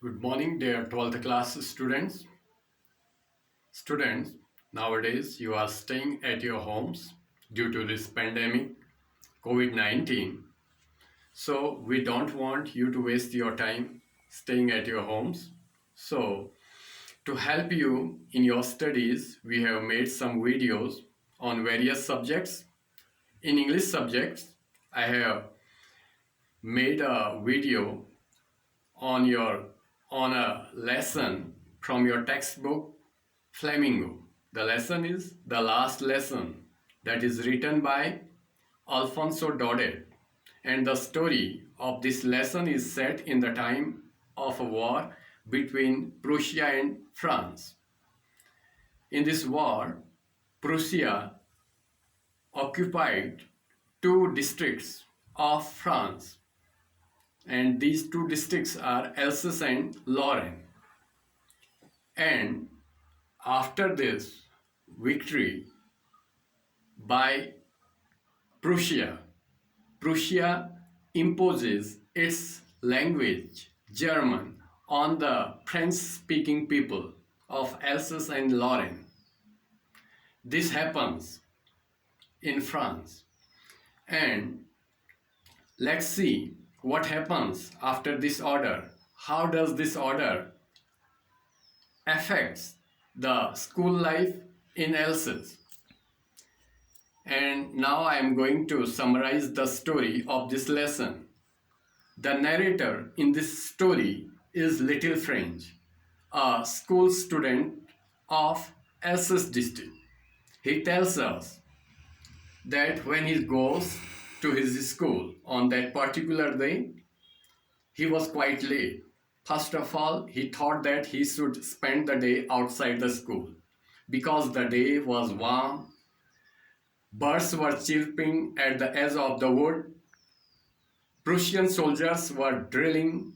Good morning, dear 12th class students. Students, nowadays you are staying at your homes due to this pandemic, COVID-19. So, we don't want you to waste your time staying at your homes. So, to help you in your studies, we have made some videos on various subjects. In English subjects, I have made a video on your on a lesson from your textbook Flamingo. The lesson is the last lesson that is written by Alfonso Daudet, and the story of this lesson is set in the time of a war between Prussia and France. In this war, Prussia occupied two districts of France, and these two districts are Alsace and Lorraine. And after this victory by Prussia, Prussia imposes its language, German, on the French-speaking people of Alsace and Lorraine. This happens in France. And let's see what happens after this order. How does this order affects the school life in Alsace? And now I am going to summarize the story of this lesson. The narrator in this story is Little French, a school student of Alsace district. He tells us that when he goes to his school on that particular day, he was quite late. First of all, he thought that he should spend the day outside the school because the day was warm. Birds were chirping at the edge of the wood. Prussian soldiers were drilling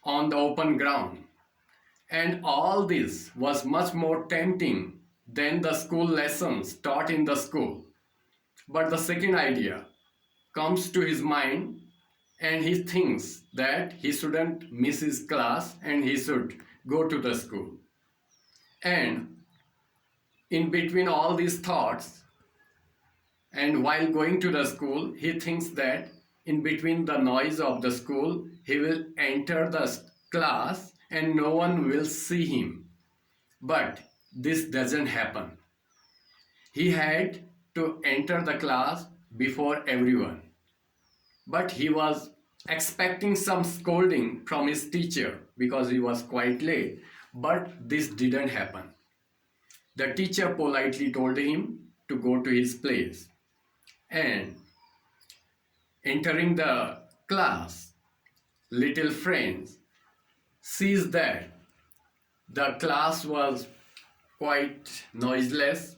on the open ground. And all this was much more tempting than the school lessons taught in the school. But the second idea comes to his mind, and he thinks that he shouldn't miss his class and he should go to the school. And in between all these thoughts, and while going to the school, he thinks that in between the noise of the school, he will enter the class and no one will see him. But this doesn't happen. He had to enter the class before everyone. But he was expecting some scolding from his teacher because he was quite late. But this didn't happen. The teacher politely told him to go to his place. And entering the class, Little French sees that the class was quite noiseless.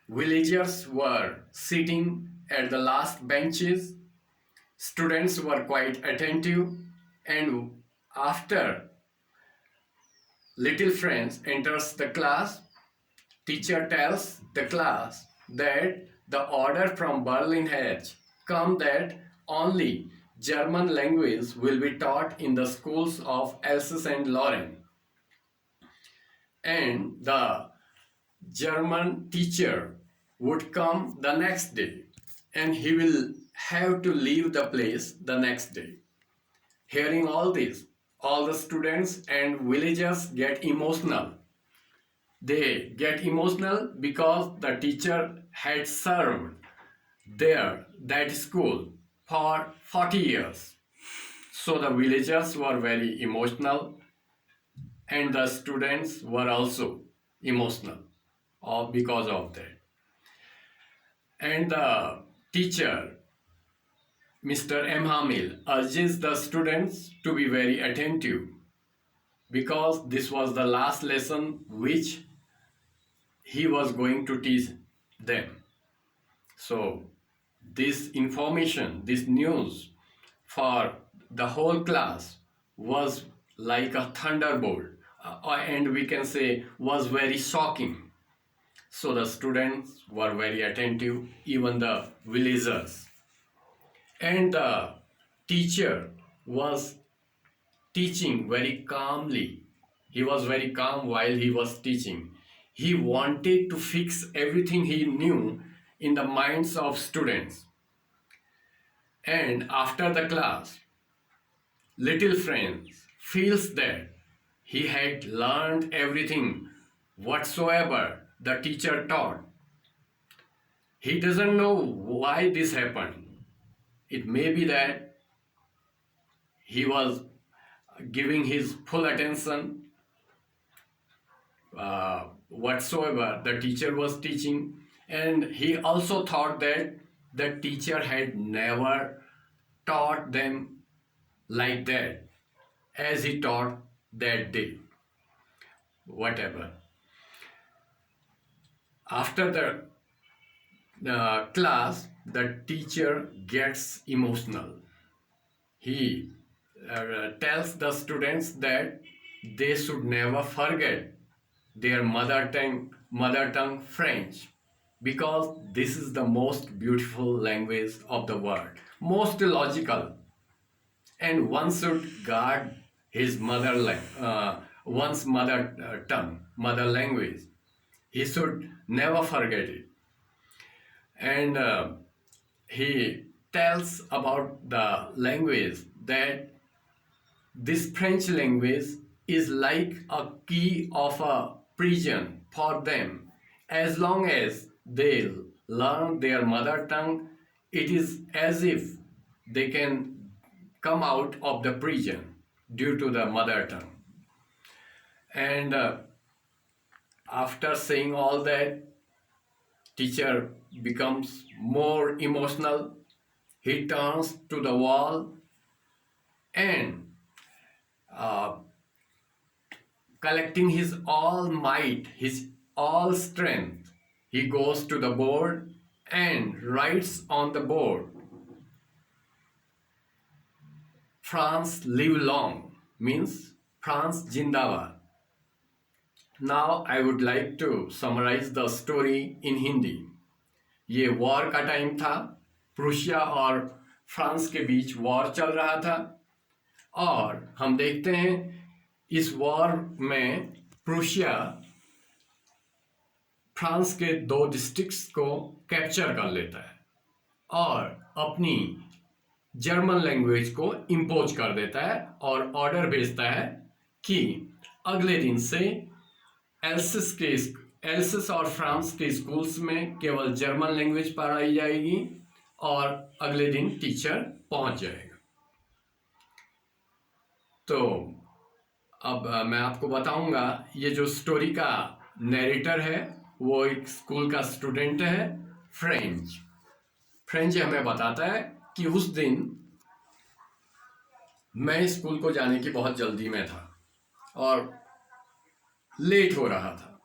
Villagers were sitting at the last benches. Students were quite attentive. And after Little French enters the class, teacher tells the class that the order from Berlin has come that only German language will be taught in the schools of Alsace and Lorraine. And the German teacher would come the next day and he will have to leave the place the next day. Hearing all this, all the students and villagers get emotional. They get emotional because the teacher had served that school for 40 years. So the villagers were very emotional and the students were also emotional because of that. And the teacher, Mr. M. Hamil, urges the students to be very attentive because this was the last lesson which he was going to teach them. So this information, this news for the whole class was like a thunderbolt, and we can say was very shocking. So the students were very attentive, even the villagers. And the teacher was teaching very calmly. He was very calm while he was teaching. He wanted to fix everything he knew in the minds of students. And after the class, little Franz feels that he had learned everything whatsoever the teacher taught. He doesn't know why this happened. It may be that he was giving his full attention whatsoever the teacher was teaching, and he also thought that the teacher had never taught them like that as he taught that day. Whatever. After the class, the teacher gets emotional. He tells the students that they should never forget their mother tongue French, because this is the most beautiful language of the world, most logical, and one should guard his one's mother tongue, mother language. He should never forget it. And he tells about the language that this French language is like a key of a prison for them. As long as they learn their mother tongue, it is as if they can come out of the prison due to the mother tongue. And after saying all that, teacher becomes more emotional. He turns to the wall and uh, collecting his all might, his all strength, he goes to the board and writes on the board, France live long, means France Jindabad. Now I would like to summarize the story in Hindi. ये war का time था, Prussia और France के बीच war चल रहा था, और हम देखते हैं इस वॉर में प्रूशिया फ्रांस के 2 डिस्ट्रिक्ट्स को कैप्चर कर लेता है और अपनी जर्मन लैंग्वेज को इम्पोज कर देता है और ऑर्डर भेजता है कि अगले दिन से एल्सिस और फ्रांस के स्कूल्स में केवल जर्मन लैंग्वेज पढ़ाई जाएगी और अगले दिन टीचर पहुंच जाएगा। तो अब मैं आपको बताऊंगा, ये जो स्टोरी का नैरेटर है वो एक स्कूल का स्टूडेंट है, फ्रेंच हमें बताता है कि उस दिन मैं स्कूल को जाने की बहुत जल्दी में था और लेट हो रहा था।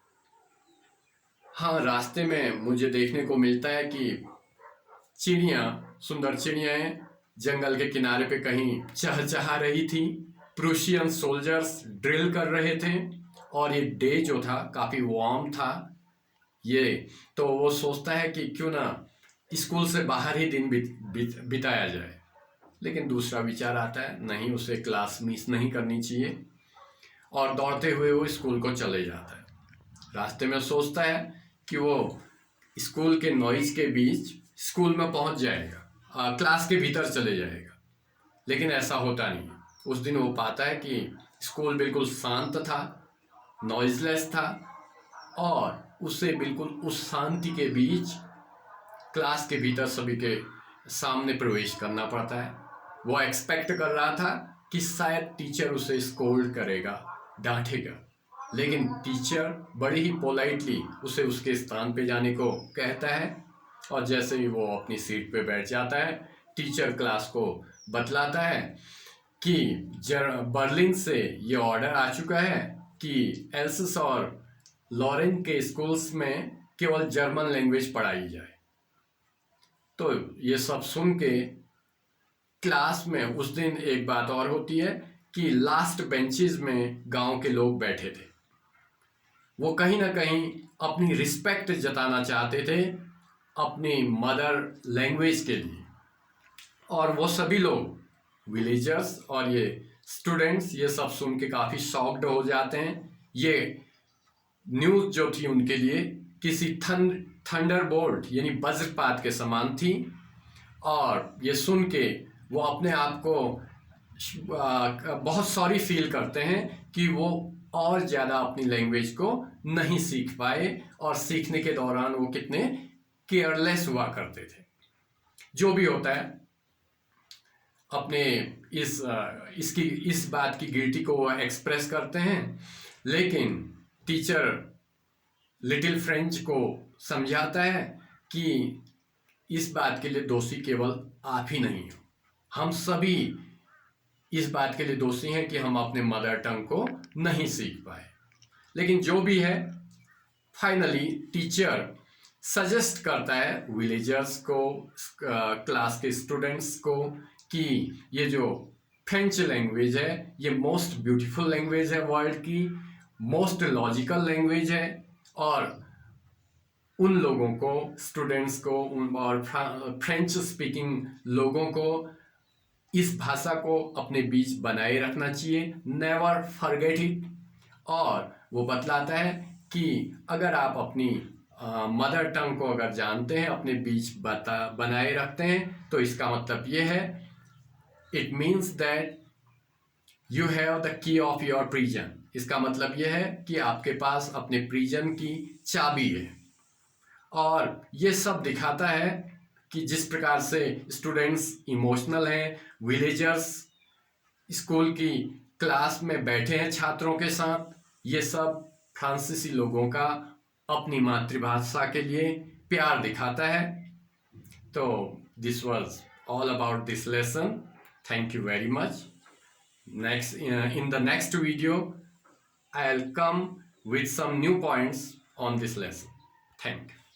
हाँ, रास्ते में मुझे देखने को मिलता है कि सुंदर चिड़ियाँ जंगल के किनारे पे कहीं चहचहा रही थी। प्रूशियन सोल्जर्स ड्रिल कर रहे थे और ये डे जो था काफ़ी वार्म था। ये तो वो सोचता है कि क्यों ना स्कूल से बाहर ही दिन बिताया जाए, लेकिन दूसरा विचार आता है नहीं, उसे क्लास मिस नहीं करनी चाहिए, और दौड़ते हुए वो स्कूल को चले जाता है। रास्ते में सोचता है कि वो स्कूल के नॉइज के बीच स्कूल में पहुंच जाएगा, क्लास के भीतर चले जाएगा, लेकिन ऐसा होता नहीं। उस दिन वो पाता है कि स्कूल बिल्कुल शांत था, नॉइजलेस था, और उसे बिल्कुल उस शांति के बीच क्लास के भीतर सभी के सामने प्रवेश करना पड़ता है। वो एक्सपेक्ट कर रहा था कि शायद टीचर उसे स्कोल्ड करेगा, डांटेगा, लेकिन टीचर बड़ी ही पोलाइटली उसे उसके स्थान पे जाने को कहता है, और जैसे ही वो अपनी सीट पे बैठ जाता है, टीचर क्लास को बतलाता है कि बर्लिन से ये ऑर्डर आ चुका है कि एल्सिस और लॉरेन के स्कूल्स में केवल जर्मन लैंग्वेज पढ़ाई जाए। तो ये सब सुन के क्लास में उस दिन एक बात और होती है कि लास्ट बेंचेस में गांव के लोग बैठे थे। वो कहीं ना कहीं अपनी रिस्पेक्ट जताना चाहते थे अपनी मदर लैंग्वेज के लिए, और वो सभी लोग विलेजर्स और ये स्टूडेंट्स ये सब सुन के काफ़ी शॉक्ड हो जाते हैं। ये न्यूज़ जो थी उनके लिए किसी थंडरबोल्ट यानी वज्रपात के समान थी, और ये सुन के वो अपने आप को बहुत सॉरी फील करते हैं कि वो और ज़्यादा अपनी लैंग्वेज को नहीं सीख पाए, और सीखने के दौरान वो कितने केयरलेस हुआ करते थे। जो भी होता है, अपने इस बात की गिल्टी को वो एक्सप्रेस करते हैं, लेकिन टीचर लिटिल फ्रेंच को समझाता है कि इस बात के लिए दोषी केवल आप ही नहीं हो, हम सभी इस बात के लिए दोषी हैं कि हम अपने मदर टंग को नहीं सीख पाए। लेकिन जो भी है, फाइनली टीचर सजेस्ट करता है विलेजर्स को, क्लास के स्टूडेंट्स को, कि ये जो फ्रेंच लैंग्वेज है ये मोस्ट ब्यूटीफुल लैंग्वेज है वर्ल्ड की, मोस्ट लॉजिकल लैंग्वेज है, और उन लोगों को, स्टूडेंट्स को और फ्रेंच स्पीकिंग लोगों को इस भाषा को अपने बीच बनाए रखना चाहिए, नेवर फॉरगेट इट। और वो बतलाता है कि अगर आप अपनी मदर टंग को अगर जानते हैं, अपने बीच बनाए रखते हैं, तो इसका मतलब ये है, it means that you have the key of your prison. इसका मतलब यह है कि आपके पास अपने प्रिजन की चाबी है। और ये सब दिखाता है कि जिस प्रकार से स्टूडेंट्स इमोशनल हैं, विलेजर्स स्कूल की क्लास में बैठे हैं छात्रों के साथ, ये सब फ्रांसीसी लोगों का अपनी मातृभाषा के लिए प्यार दिखाता है। तो this was all about this lesson. Thank you very much. In the next video, I'll come with some new points on this lesson. Thank you.